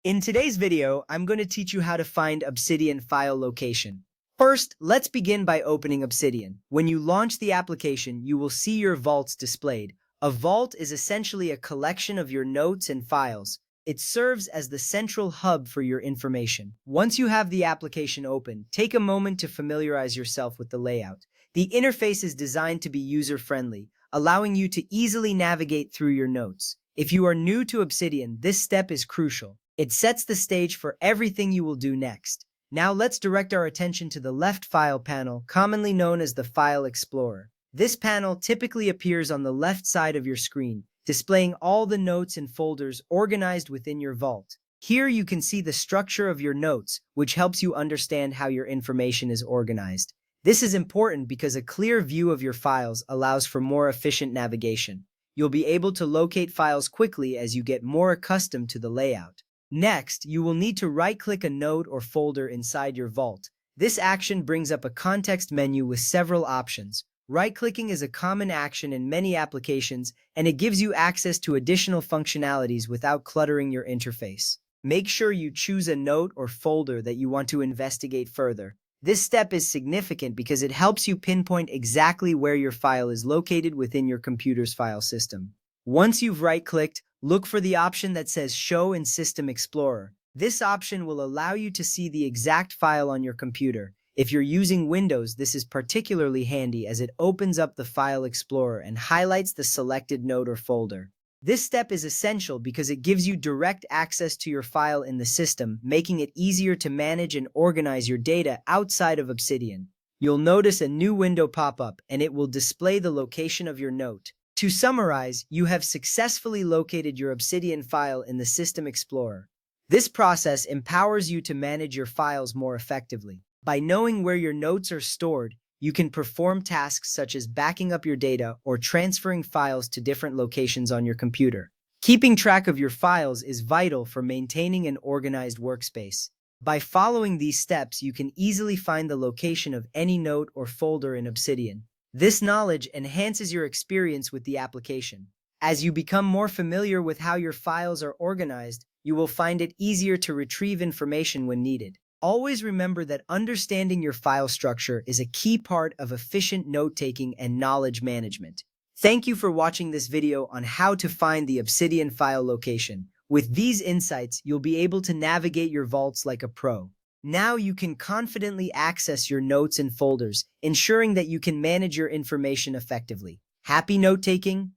In today's video, I'm going to teach you how to find Obsidian file location. First, let's begin by opening Obsidian. When you launch the application, you will see your vaults displayed. A vault is essentially a collection of your notes and files. It serves as the central hub for your information. Once you have the application open, take a moment to familiarize yourself with the layout. The interface is designed to be user-friendly, allowing you to easily navigate through your notes. If you are new to Obsidian, this step is crucial. It sets the stage for everything you will do next. Now let's direct our attention to the left file panel, commonly known as the File Explorer. This panel typically appears on the left side of your screen, displaying all the notes and folders organized within your vault. Here you can see the structure of your notes, which helps you understand how your information is organized. This is important because a clear view of your files allows for more efficient navigation. You'll be able to locate files quickly as you get more accustomed to the layout. Next, you will need to right-click a note or folder inside your vault. This action brings up a context menu with several options. Right-clicking is a common action in many applications, and it gives you access to additional functionalities without cluttering your interface. Make sure you choose a note or folder that you want to investigate further. This step is significant because it helps you pinpoint exactly where your file is located within your computer's file system. Once you've right-clicked, look for the option that says Show in System Explorer. This option will allow you to see the exact file on your computer. If you're using Windows, this is particularly handy as it opens up the File Explorer and highlights the selected note or folder. This step is essential because it gives you direct access to your file in the system, making it easier to manage and organize your data outside of Obsidian. You'll notice a new window pop up, and it will display the location of your note. To summarize, you have successfully located your Obsidian file in the System Explorer. This process empowers you to manage your files more effectively. By knowing where your notes are stored, you can perform tasks such as backing up your data or transferring files to different locations on your computer. Keeping track of your files is vital for maintaining an organized workspace. By following these steps, you can easily find the location of any note or folder in Obsidian. This knowledge enhances your experience with the application. As you become more familiar with how your files are organized, you will find it easier to retrieve information when needed. Always remember that understanding your file structure is a key part of efficient note-taking and knowledge management. Thank you for watching this video on how to find the Obsidian file location. With these insights, you'll be able to navigate your vaults like a pro. Now you can confidently access your notes and folders, ensuring that you can manage your information effectively. Happy note-taking!